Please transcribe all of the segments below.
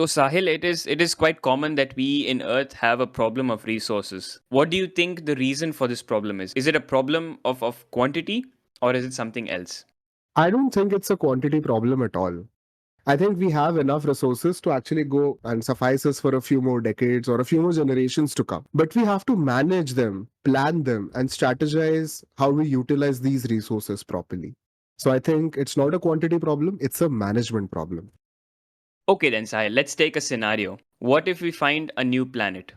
So Sahil, it is quite common that we in Earth have a problem of resources. What do you think the reason for this problem is? Is it a problem of quantity or is it something else? I don't think it's a quantity problem at all. I think we have enough resources to actually go and suffice us for a few more decades or a few more generations to come. But we have to manage them, plan them, and strategize how we utilize these resources properly. So I think it's not a quantity problem, it's a management problem. Okay then Sahil, let's take a scenario. What if we find a new planet?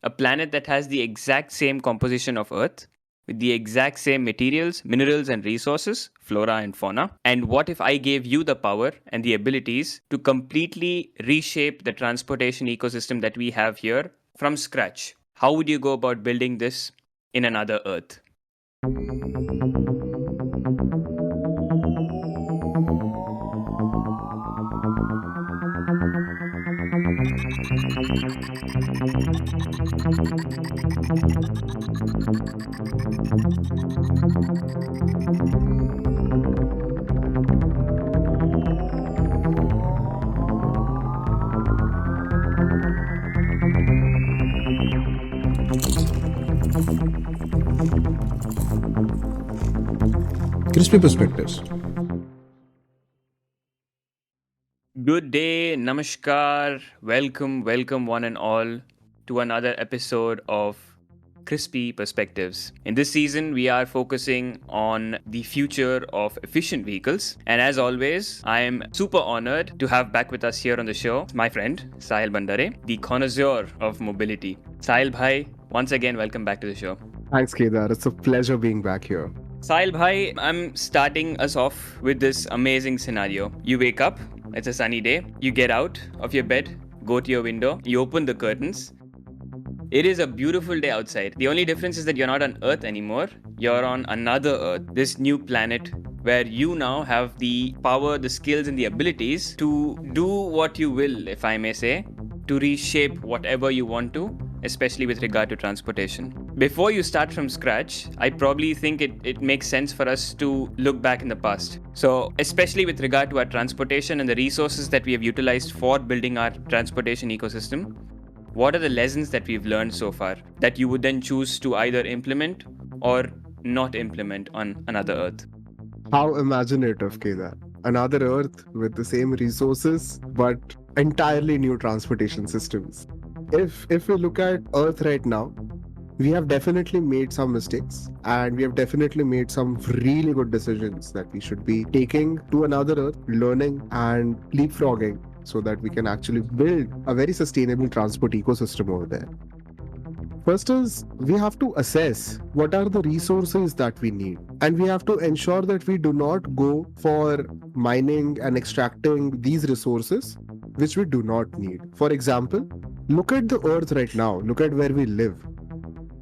A planet that has the exact same composition of Earth, with the exact same materials, minerals, and resources, flora and fauna. And what if I gave you the power and the abilities to completely reshape the transportation ecosystem that we have here from scratch? How would you go about building this in another Earth? Crispy Perspectives. Good day, namaskar, welcome one and all to another episode of Crispy Perspectives. In this season, we are focusing on the future of efficient vehicles. And as always, I am super honored to have back with us here on the show my friend Sahil Bhandare, the connoisseur of mobility. Sahil Bhai, once again, welcome back to the show. Thanks, Kedar. It's a pleasure being back here. Sahil Bhai, I'm starting us off with this amazing scenario. You wake up, it's a sunny day, you get out of your bed, go to your window, you open the curtains. It is a beautiful day outside. The only difference is that you're not on Earth anymore, you're on another Earth, this new planet where you now have the power, the skills, and the abilities to do what you will, if I may say, to reshape whatever you want to, especially with regard to transportation. Before you start from scratch, I probably think it makes sense for us to look back in the past. So, especially with regard to our transportation and the resources that we have utilized for building our transportation ecosystem, what are the lessons that we've learned so far that you would then choose to either implement or not implement on another Earth? How imaginative, Kedar. Another Earth with the same resources, but entirely new transportation systems. If we look at Earth right now, we have definitely made some mistakes and we have definitely made some really good decisions that we should be taking to another Earth, learning and leapfrogging so that we can actually build a very sustainable transport ecosystem over there. First is we have to assess what are the resources that we need, and we have to ensure that we do not go for mining and extracting these resources which we do not need. For example, look at the earth right now, look at where we live.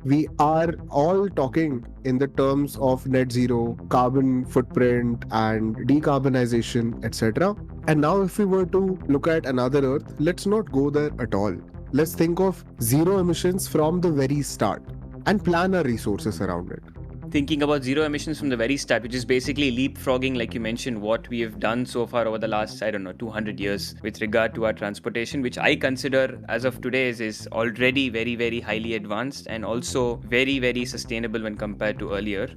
We are all talking in the terms of net zero, carbon footprint, and decarbonization, etc. And now, if we were to look at another Earth, let's not go there at all. Let's think of zero emissions from the very start and plan our resources around it. Thinking about zero emissions from the very start, which is basically leapfrogging, like you mentioned, what we have done so far over the last, 200 years with regard to our transportation, which I consider as of today is already very, very highly advanced and also very, very sustainable when compared to earlier.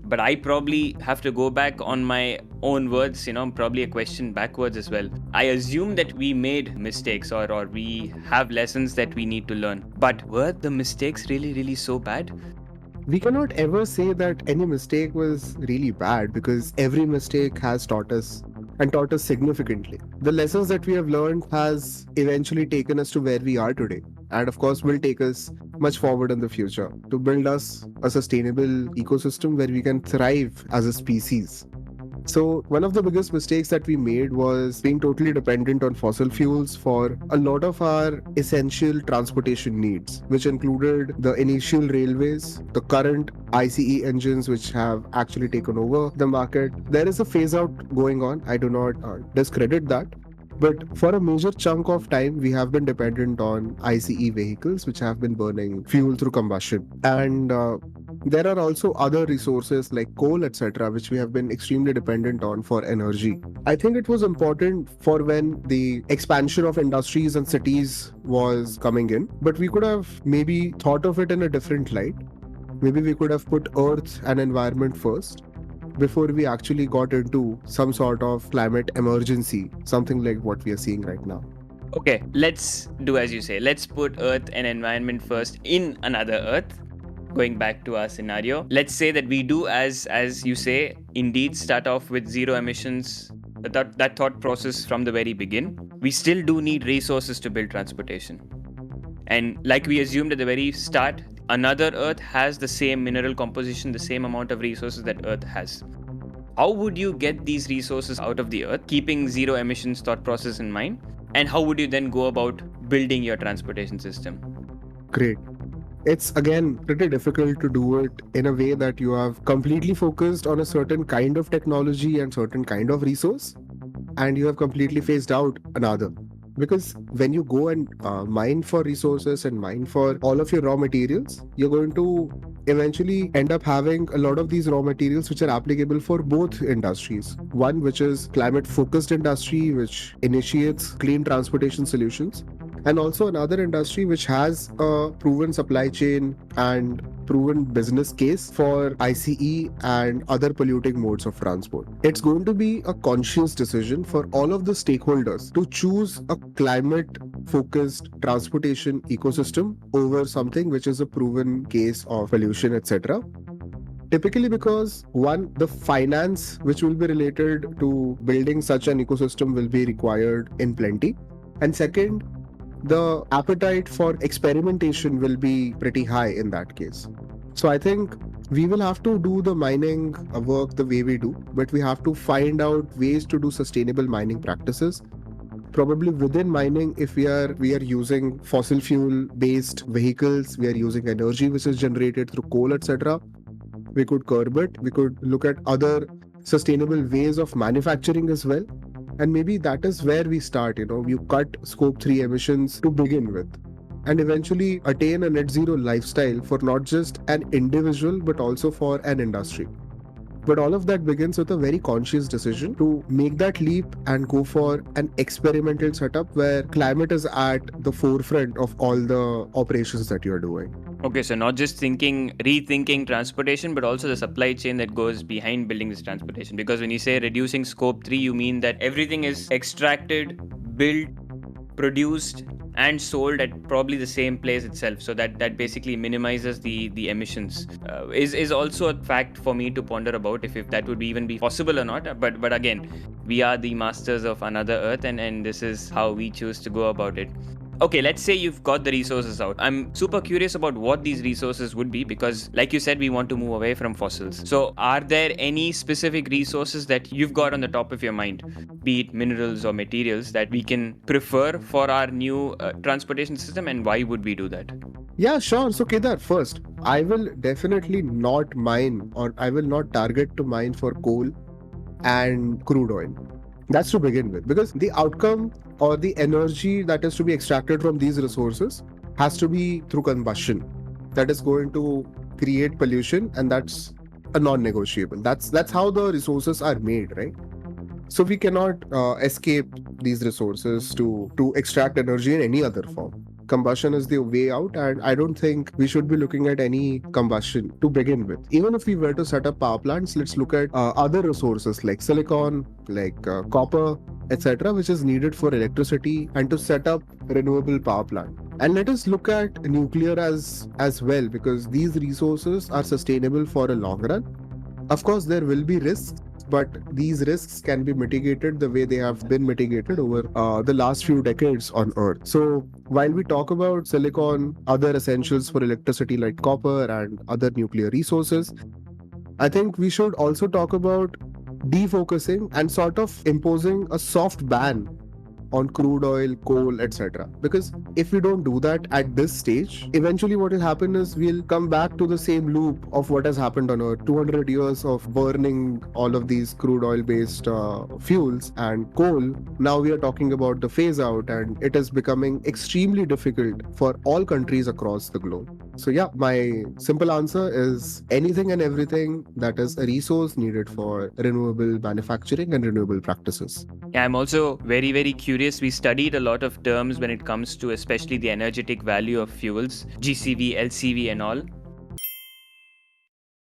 But I probably have to go back on my own words, probably a question backwards as well. I assume that we made mistakes or we have lessons that we need to learn. But were the mistakes really, really so bad? We cannot ever say that any mistake was really bad because every mistake has taught us and taught us significantly. The lessons that we have learned has eventually taken us to where we are today, and of course will take us much forward in the future to build us a sustainable ecosystem where we can thrive as a species. So, one of the biggest mistakes that we made was being totally dependent on fossil fuels for a lot of our essential transportation needs, which included the initial railways, the current ICE engines, which have actually taken over the market. There is a phase out going on. I do not discredit that. But for a major chunk of time, we have been dependent on ICE vehicles, which have been burning fuel through combustion. And There are also other resources like coal, etc., which we have been extremely dependent on for energy. I think it was important for when the expansion of industries and cities was coming in, but we could have maybe thought of it in a different light. Maybe we could have put Earth and environment first before we actually got into some sort of climate emergency, something like what we are seeing right now. Okay, let's do as you say. Let's put Earth and environment first in another Earth. Going back to our scenario, let's say that we do as you say, indeed start off with zero emissions. That thought process from the very begin. We still do need resources to build transportation. And like we assumed at the very start, another Earth has the same mineral composition, the same amount of resources that Earth has. How would you get these resources out of the Earth, keeping zero emissions thought process in mind? And how would you then go about building your transportation system? Great. It's again pretty difficult to do it in a way that you have completely focused on a certain kind of technology and certain kind of resource, and you have completely phased out another. Because when you go and mine for resources and mine for all of your raw materials, you're going to eventually end up having a lot of these raw materials which are applicable for both industries. One, which is climate focused industry, which initiates clean transportation solutions, and also another industry which has a proven supply chain and proven business case for ICE and other polluting modes of transport. It's going to be a conscious decision for all of the stakeholders to choose a climate focused transportation ecosystem over something which is a proven case of pollution, etc. Typically, because one, the finance which will be related to building such an ecosystem will be required in plenty, and second, the appetite for experimentation will be pretty high in that case. So I think we will have to do the mining work the way we do, but we have to find out ways to do sustainable mining practices. Probably within mining, if we are using fossil fuel based vehicles, we are using energy which is generated through coal, etc., we could curb it. We could look at other sustainable ways of manufacturing as well. And maybe that is where we start. You cut scope 3 emissions to begin with, and eventually attain a net zero lifestyle for not just an individual but also for an industry. But all of that begins with a very conscious decision to make that leap and go for an experimental setup where climate is at the forefront of all the operations that you're doing. Okay, so not just rethinking transportation, but also the supply chain that goes behind building this transportation. Because when you say reducing scope 3, you mean that everything is extracted, built, produced, and sold at probably the same place itself, so that basically minimizes the emissions. Is also a fact for me to ponder about if that would even be possible or not. But again, we are the masters of another Earth, and this is how we choose to go about it. Okay, let's say you've got the resources out. I'm super curious about what these resources would be because, like you said, we want to move away from fossils. So, are there any specific resources that you've got on the top of your mind, be it minerals or materials, that we can prefer for our new transportation system, and why would we do that? Yeah, sure. So, Kedar, first, I will definitely not mine or I will not target to mine for coal and crude oil. That's to begin with, because the outcome or the energy that is to be extracted from these resources has to be through combustion. That is going to create pollution, and that's a non-negotiable. That's how the resources are made, right? So we cannot escape these resources to extract energy in any other form. Combustion is the way out, and I don't think we should be looking at any combustion to begin with. Even if we were to set up power plants, let's look at other resources like silicon, like copper, etc., which is needed for electricity and to set up renewable power plant. And let us look at nuclear as well, because these resources are sustainable for a long run. Of course, there will be risks, but these risks can be mitigated the way they have been mitigated over the last few decades on Earth. So while we talk about silicon, other essentials for electricity like copper and other nuclear resources, I think we should also talk about defocusing and sort of imposing a soft ban on crude oil, coal, etc. Because if we don't do that at this stage, eventually what will happen is we'll come back to the same loop of what has happened on Earth. 200 years of burning all of these crude oil based fuels and coal. Now we are talking about the phase out, and it is becoming extremely difficult for all countries across the globe. So yeah, my simple answer is anything and everything that is a resource needed for renewable manufacturing and renewable practices. Yeah, I'm also very, very curious. We studied a lot of terms when it comes to especially the energetic value of fuels, GCV, LCV, and all.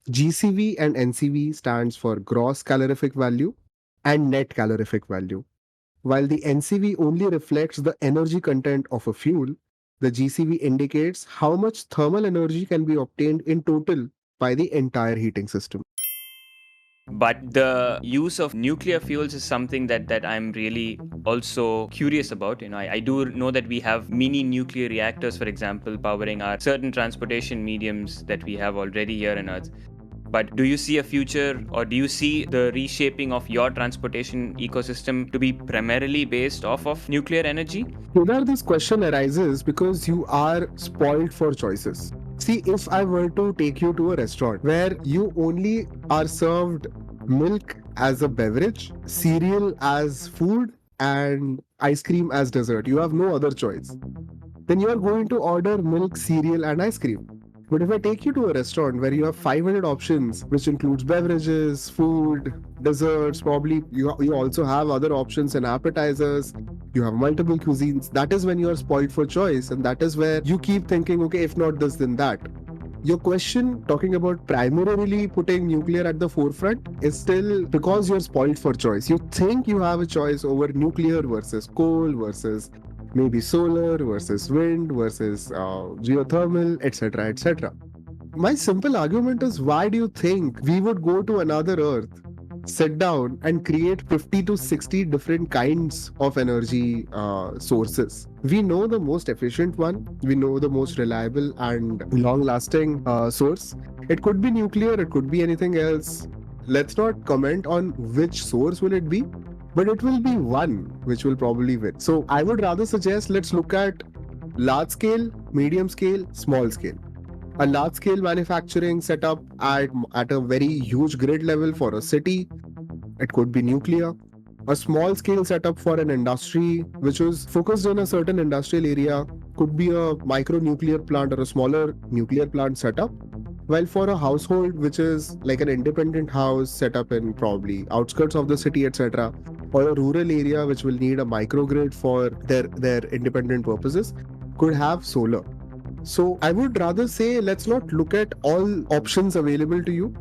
GCV and NCV stands for gross calorific value and net calorific value. While the NCV only reflects the energy content of a fuel, the GCV indicates how much thermal energy can be obtained in total by the entire heating system. But the use of nuclear fuels is something that I'm really also curious about. I do know that we have mini nuclear reactors, for example, powering our certain transportation mediums that we have already here on Earth. But do you see a future, or do you see the reshaping of your transportation ecosystem to be primarily based off of nuclear energy? Kedar, this question arises because you are spoiled for choices. See, if I were to take you to a restaurant where you only are served milk as a beverage, cereal as food, and ice cream as dessert, you have no other choice, then you are going to order milk, cereal, and ice cream. But if I take you to a restaurant where you have 500 options, which includes beverages, food, desserts, probably you also have other options and appetizers, you have multiple cuisines, that is when you are spoiled for choice. And that is where you keep thinking, okay, if not this, then that. Your question talking about primarily putting nuclear at the forefront is still because you're spoiled for choice. You think you have a choice over nuclear versus coal versus maybe solar versus wind versus geothermal, etc. etc. My simple argument is, why do you think we would go to another Earth, sit down and create 50 to 60 different kinds of energy sources? We know the most efficient one, we know the most reliable and long lasting source. It could be nuclear, it could be anything else. Let's not comment on which source will it be, but it will be one which will probably win. So I would rather suggest let's look at large scale, medium scale, small scale. A large scale manufacturing setup at a very huge grid level for a city, it could be nuclear. A small scale setup for an industry which is focused on a certain industrial area could be a micro nuclear plant or a smaller nuclear plant setup. While for a household which is like an independent house set up in probably outskirts of the city, etc., or a rural area which will need a microgrid for their independent purposes, could have solar. So I would rather say let's not look at all options available to you.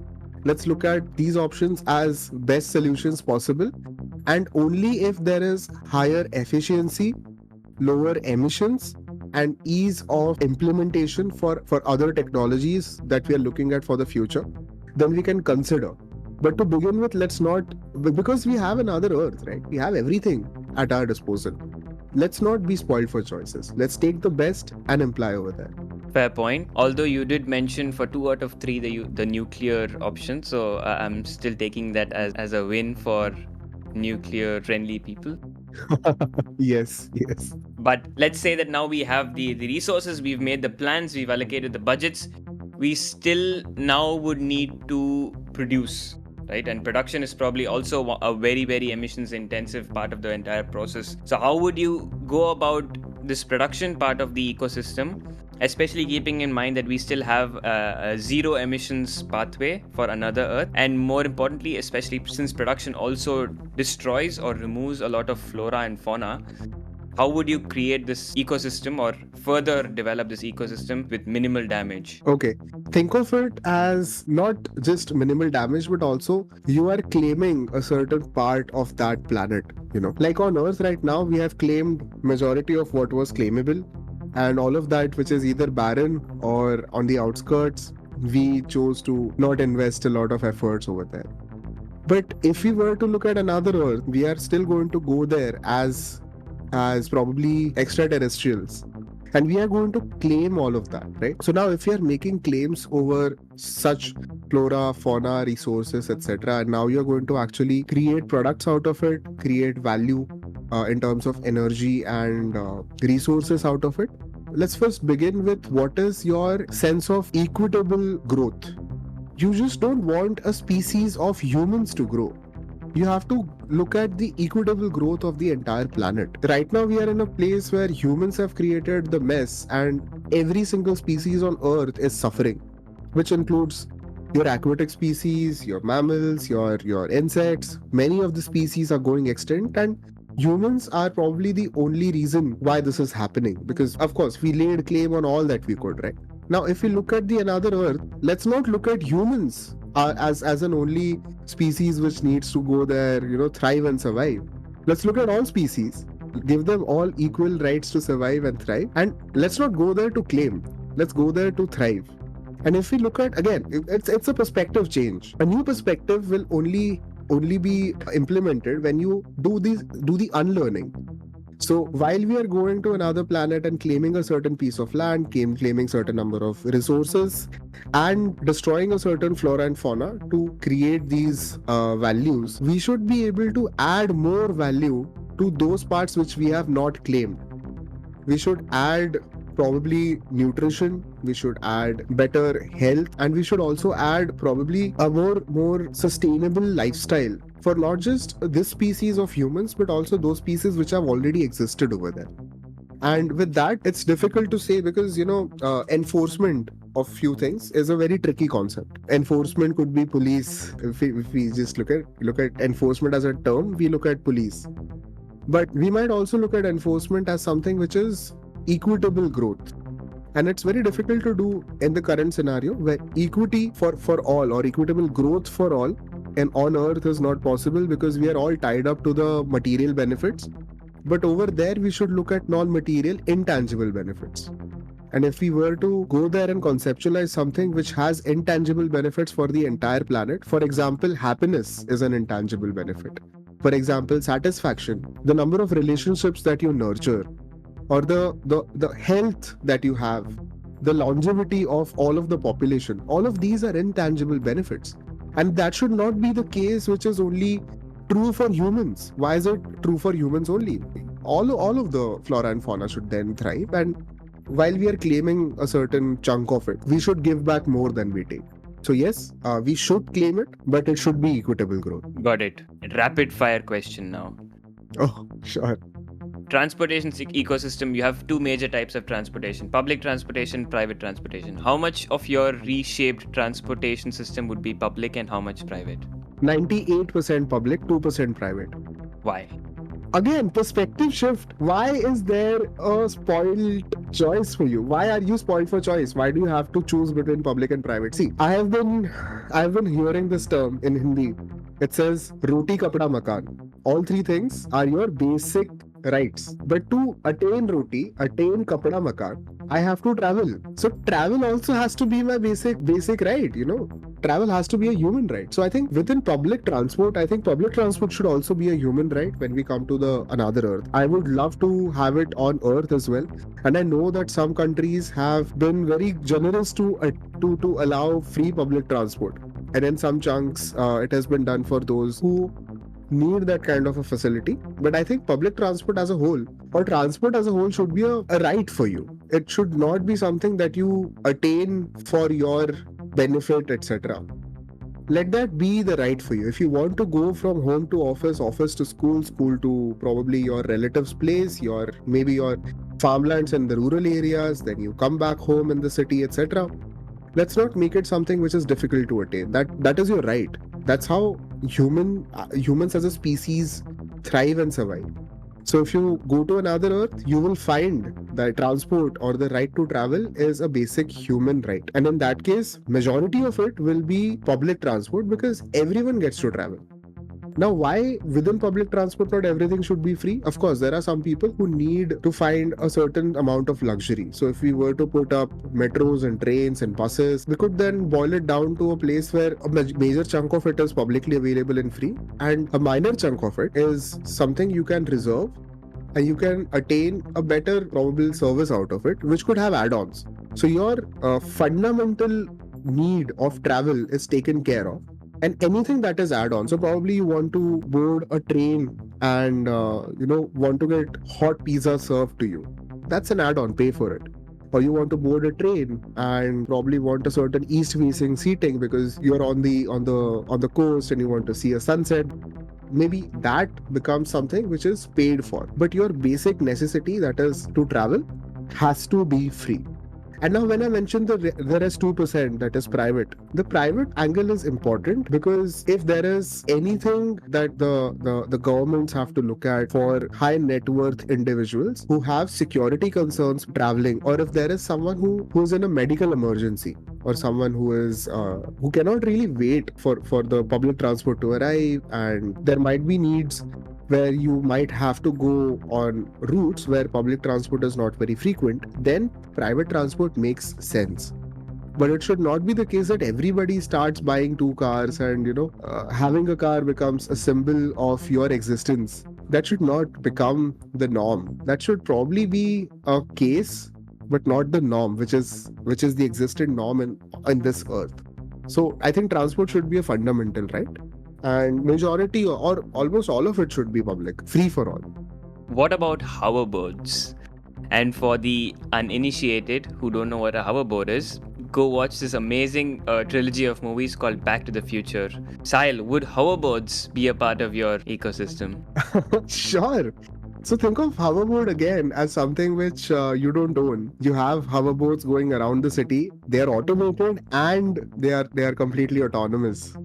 Let's look at these options as best solutions possible, and only if there is higher efficiency, lower emissions, and ease of implementation for other technologies that we are looking at for the future, then we can consider. But to begin with, let's not, because we have another Earth, right? We have everything at our disposal. Let's not be spoiled for choices. Let's take the best and apply over there. Fair point. Although you did mention for 2 out of 3 the nuclear option, so I'm still taking that as a win for nuclear friendly people. Yes, yes. But let's say that now we have the resources, we've made the plans, we've allocated the budgets. We still now would need to produce, right? And production is probably also a very, very emissions intensive part of the entire process. So how would you go about this production part of the ecosystem, especially keeping in mind that we still have a zero emissions pathway for another Earth? And more importantly, especially since production also destroys or removes a lot of flora and fauna, how would you create this ecosystem or further develop this ecosystem with minimal damage? Okay. Think of it as not just minimal damage, but also you are claiming a certain part of that planet. Like on Earth right now, we have claimed majority of what was claimable, and all of that which is either barren or on the outskirts, we chose to not invest a lot of efforts over there. But if we were to look at another Earth, we are still going to go there as probably extraterrestrials, and we are going to claim all of that, right? So now if we are making claims over such flora, fauna, resources, etc., and now you're going to actually create products out of it, create value, in terms of energy and resources out of it. Let's first begin with what is your sense of equitable growth. You just don't want a species of humans to grow. You have to look at the equitable growth of the entire planet. Right now, we are in a place where humans have created the mess, and every single species on Earth is suffering, which includes your aquatic species, your mammals, your insects. Many of the species are going extinct, and humans are probably the only reason why this is happening, because of course we laid claim on all that we could, right? Now, if we look at the another Earth, let's not look at humans as an only species which needs to go there, thrive and survive. Let's look at all species, give them all equal rights to survive and thrive, and let's not go there to claim. Let's go there to thrive. And if we look at, again, it's a perspective change. A new perspective will only be implemented when you do the unlearning. So while we are going to another planet and claiming a certain piece of land, claiming certain number of resources, and destroying a certain flora and fauna to create these values, we should be able to add more value to those parts which we have not claimed. We should add probably nutrition, we should add better health, and we should also add probably a more sustainable lifestyle for not just this species of humans, but also those species which have already existed over there. And with that, it's difficult to say because, enforcement of few things is a very tricky concept. Enforcement could be police. If we just look at enforcement as a term, we look at police. But we might also look at enforcement as something which is equitable growth. And it's very difficult to do in the current scenario where equity for all or equitable growth for all and on Earth is not possible because we are all tied up to the material benefits. But over there, we should look at non-material, intangible benefits. And if we were to go there and conceptualize something which has intangible benefits for the entire planet, for example, happiness is an intangible benefit. For example, satisfaction, the number of relationships that you nurture, or the health that you have, the longevity of all of the population, all of these are intangible benefits. And that should not be the case which is only true for humans. Why is it true for humans only? All of the flora and fauna should then thrive, and while we are claiming a certain chunk of it, we should give back more than we take. So yes, we should claim it, but it should be equitable growth. Got it. Rapid fire question now. Oh, sure. Transportation ecosystem, you have two major types of transportation: public transportation, private transportation. How much of your reshaped transportation system would be public and how much private? 98% public, 2% private. Why? Again, perspective shift. Why is there a spoiled choice for you? Why are you spoiled for choice? Why do you have to choose between public and private? See, I have been hearing this term in Hindi. It says roti, kapda, makan. All three things are your basic rights. But to attain roti, attain kapda, makan, I have to travel. So travel also has to be my basic right, Travel has to be a human right. So I think within public transport should also be a human right when we come to the another Earth. I would love to have it on Earth as well. And I know that some countries have been very generous to allow free public transport. And in some chunks, it has been done for those who need that kind of a facility. But I think public transport as a whole, or transport as a whole, should be a right for you. It should not be something that you attain for your benefit, etc. Let that be the right for you. If you want to go from home to office, office to school, school to probably your relative's place, maybe your farmlands in the rural areas, then you come back home in the city, etc. Let's not make it something which is difficult to attain. That is your right. That's how humans as a species thrive and survive. So if you go to another Earth, you will find that transport or the right to travel is a basic human right. And in that case, majority of it will be public transport because everyone gets to travel. Now, why within public transport not everything should be free? Of course, there are some people who need to find a certain amount of luxury. So if we were to put up metros and trains and buses, we could then boil it down to a place where a major chunk of it is publicly available and free, and a minor chunk of it is something you can reserve and you can attain a better probable service out of it, which could have add-ons. So your fundamental need of travel is taken care of. and anything that is add on. So probably you want to board a train and want to get hot pizza served to you. That's an add on, pay for it. Or you want to board a train and probably want a certain east facing seating because you're on the coast and you want to see a sunset. Maybe that becomes something which is paid for, but your basic necessity, that is to travel, has to be free. And now, when I mentioned the rest 2% that is private, the private angle is important because if there is anything that the governments have to look at for high net worth individuals who have security concerns traveling, or if there is someone who's in a medical emergency, or someone who cannot really wait for the public transport to arrive, and there might be needs where you might have to go on routes where public transport is not very frequent, then private transport makes sense. But it should not be the case that everybody starts buying two cars and having a car becomes a symbol of your existence. That should not become the norm. That should probably be a case, but not the norm, which is the existing norm in this earth. So I think transport should be a fundamental, right? And majority or almost all of it should be public, free for all. What about hoverboards? And for the uninitiated who don't know what a hoverboard is, go watch this amazing trilogy of movies called Back to the Future. Sahil, would hoverboards be a part of your ecosystem? Sure. So think of hoverboard again as something which you don't own. You have hoverboards going around the city. They are automated and they are completely autonomous.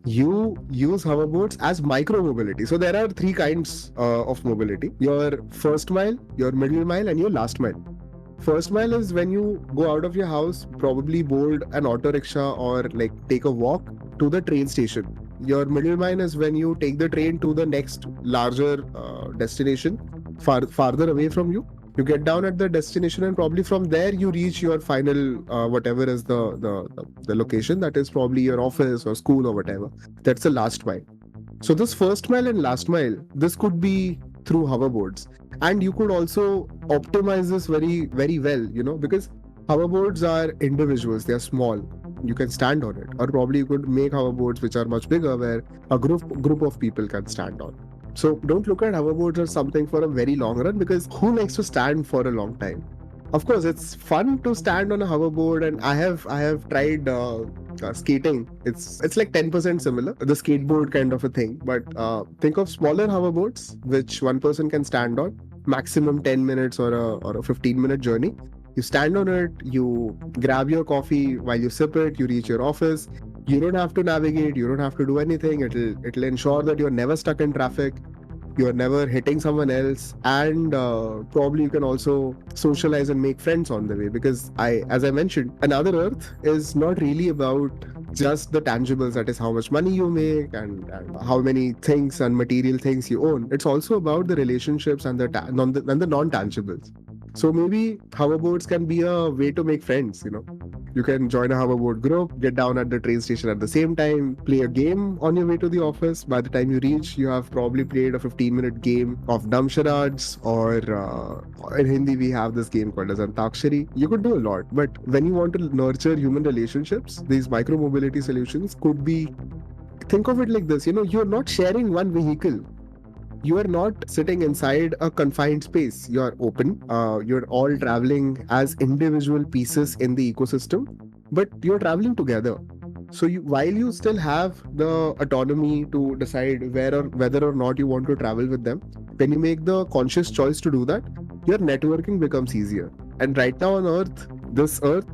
You use hoverboards as micro mobility. So there are three kinds of mobility: your first mile, your middle mile, and your last mile. First mile is when you go out of your house, probably board an auto rickshaw or like take a walk to the train station. Your middle mile is when you take the train to the next larger destination, farther away from you. You get down at the destination, and probably from there you reach your final whatever is the location, that is probably your office or school or whatever. That's the last mile. So this first mile and last mile, this could be through hoverboards, and you could also optimize this very very well, because hoverboards are individuals, they are small. You can stand on it, or probably you could make hoverboards which are much bigger, where a group of people can stand on. So don't look at hoverboards as something for a very long run, because who likes to stand for a long time? Of course, it's fun to stand on a hoverboard, and I have tried skating. It's like 10% similar, the skateboard kind of a thing. But think of smaller hoverboards which one person can stand on, maximum 10 minutes or a 15-minute journey. You stand on it, you grab your coffee while you sip it, you reach your office. You don't have to navigate, you don't have to do anything. It'll ensure that you're never stuck in traffic, you're never hitting someone else, and probably you can also socialize and make friends on the way, because as I mentioned, another earth is not really about just the tangibles, that is how much money you make and how many things and material things you own. It's also about the relationships and the non-tangibles. So maybe hoverboards can be a way to make friends. You can join a hoverboard group, get down at the train station at the same time, play a game on your way to the office. By the time you reach, you have probably played a 15-minute game of dumb charades, or in Hindi we have this game called as Antakshari. You could do a lot, but when you want to nurture human relationships, these micro mobility solutions could be. Think of it like this: you're not sharing one vehicle. You are not sitting inside a confined space. You are open. You're all traveling as individual pieces in the ecosystem, but you're traveling together. So while you still have the autonomy to decide whether or not you want to travel with them, when you make the conscious choice to do that, your networking becomes easier. And right now on this earth,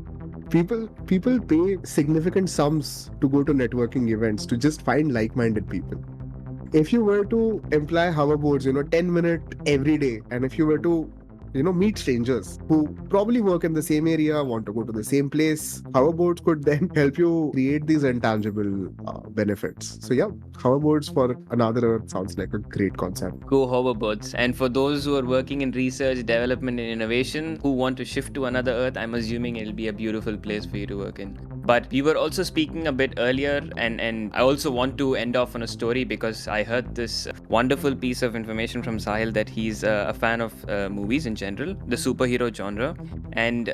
people pay significant sums to go to networking events to just find like-minded people. If you were to employ hoverboards, 10 minutes every day, and if you were to, meet strangers who probably work in the same area, want to go to the same place, hoverboards could then help you create these intangible benefits. So yeah, hoverboards for another earth sounds like a great concept. Go hoverboards. And for those who are working in research, development, and innovation who want to shift to another earth, I'm assuming it'll be a beautiful place for you to work in. But we were also speaking a bit earlier, and I also want to end off on a story because I heard this wonderful piece of information from Sahil that he's a fan of movies in general, the superhero genre. And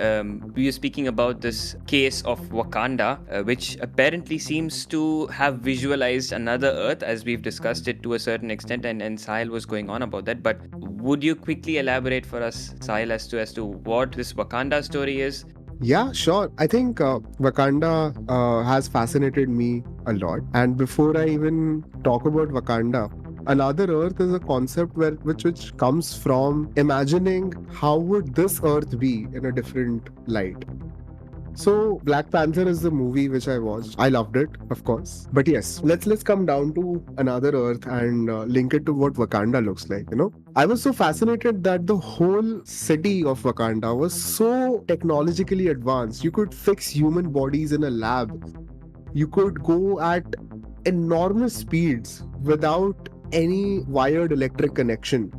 we were speaking about this case of Wakanda, which apparently seems to have visualized another Earth, as we've discussed it to a certain extent, and Sahil was going on about that. But would you quickly elaborate for us, Sahil, as to what this Wakanda story is? Yeah, sure. I think Wakanda has fascinated me a lot. And before I even talk about Wakanda, another Earth is a concept which comes from imagining how would this Earth be in a different light. So Black Panther is the movie which I watched. I loved it, of course. But yes, let's come down to another Earth and link it to what Wakanda looks like. I was so fascinated that the whole city of Wakanda was so technologically advanced. You could fix human bodies in a lab. You could go at enormous speeds without any wired electric connection.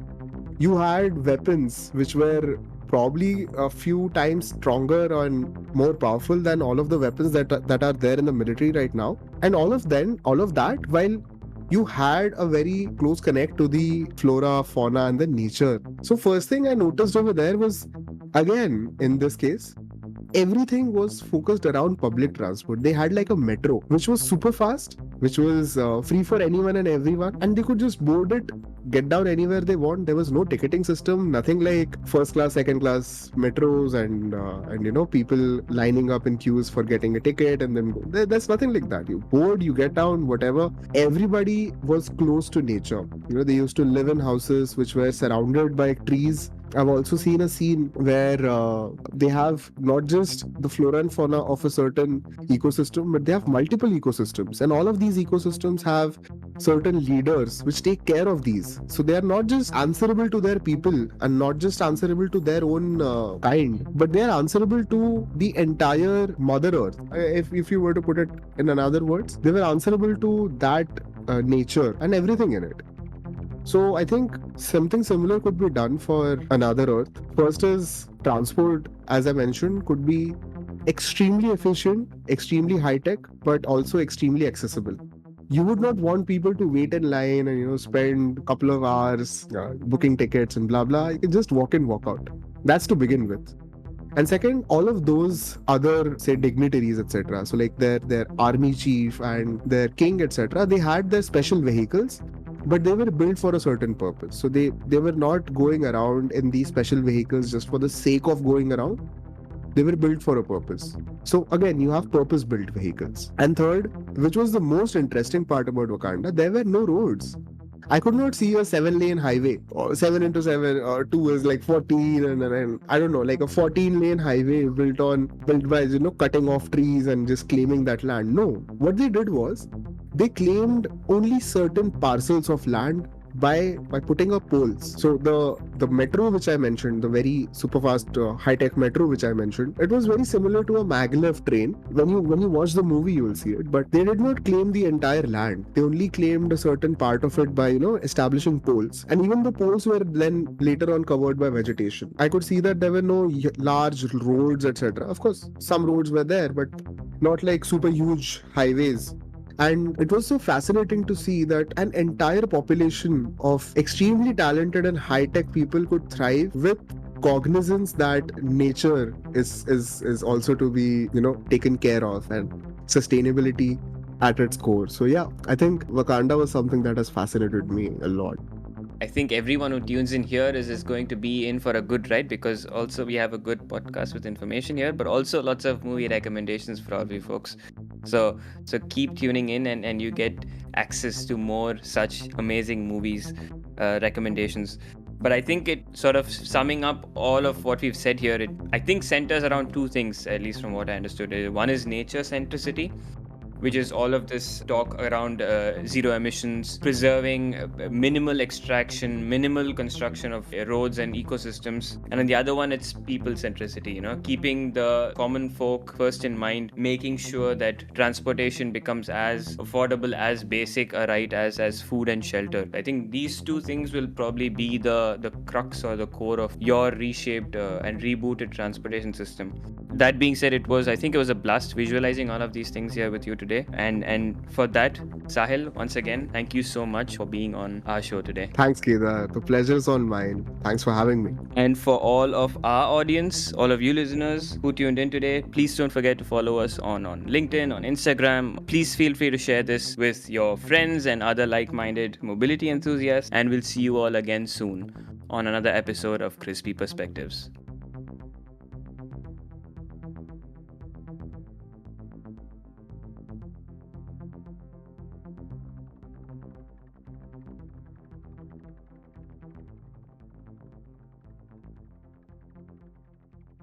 You had weapons which were probably a few times stronger and more powerful than all of the weapons that are there in the military right now. And all of that, while you had a very close connect to the flora, fauna, and the nature. So first thing I noticed over there was, again, in this case, everything was focused around public transport. They had like a metro, which was super fast, which was free for anyone and everyone, and they could just board it, get down anywhere they want. There was no ticketing system, nothing like first class, second class metros, and people lining up in queues for getting a ticket and then go. There's nothing like that. You board, you get down, whatever. Everybody was close to nature. They used to live in houses which were surrounded by trees. I've also seen a scene where they have not just the flora and fauna of a certain ecosystem, but they have multiple ecosystems. And all of these ecosystems have certain leaders which take care of these. So they are not just answerable to their people and not just answerable to their own kind, but they are answerable to the entire Mother Earth. If you were to put it in another words, they were answerable to that nature and everything in it. So I think something similar could be done for another Earth. First is transport, as I mentioned, could be extremely efficient, extremely high tech, but also extremely accessible. You would not want people to wait in line and spend a couple of hours booking tickets and blah blah. You can just walk in, walk out. That's to begin with. And second, all of those other, say, dignitaries, etc. So like their army chief and their king, etc. They had their special vehicles, but they were built for a certain purpose. So they were not going around in these special vehicles just for the sake of going around. They were built for a purpose. So again, you have purpose-built vehicles. And third, which was the most interesting part about Wakanda, there were no roads. I could not see a 7-lane highway, or 7 into 7, or 2 is like 14, and I don't know, like a 14-lane highway built by cutting off trees and just claiming that land. No, what they did was they claimed only certain parcels of land by putting up poles. So the metro which I mentioned, the very super fast high-tech metro which I mentioned, it was very similar to a maglev train. When you watch the movie, you will see it. But they did not claim the entire land. They only claimed a certain part of it by establishing poles. And even the poles were then later on covered by vegetation. I could see that there were no large roads, etc. Of course, some roads were there, but not like super huge highways. And it was so fascinating to see that an entire population of extremely talented and high-tech people could thrive with cognizance that nature is also to be taken care of, and sustainability at its core. So yeah, I think Wakanda was something that has fascinated me a lot. I think everyone who tunes in here is going to be in for a good ride, because also we have a good podcast with information here, but also lots of movie recommendations for all of you folks. So keep tuning in and you get access to more such amazing movies recommendations. But I think it sort of summing up all of what we've said here, I think centers around two things, at least from what I understood. One is nature centricity, which is all of this talk around zero emissions, preserving minimal extraction, minimal construction of roads and ecosystems. And on the other one, it's people centricity, keeping the common folk first in mind, making sure that transportation becomes as affordable, as basic a right as food and shelter. I think these two things will probably be the crux or the core of your reshaped and rebooted transportation system. That being said, I think it was a blast visualizing all of these things here with you today. And for that, Sahil, once again, thank you so much for being on our show today. Thanks, Kedar. The pleasure's on mine. Thanks for having me. And for all of our audience, all of you listeners who tuned in today, please don't forget to follow us on LinkedIn, on Instagram. Please feel free to share this with your friends and other like-minded mobility enthusiasts. And we'll see you all again soon on another episode of Crispy Perspectives.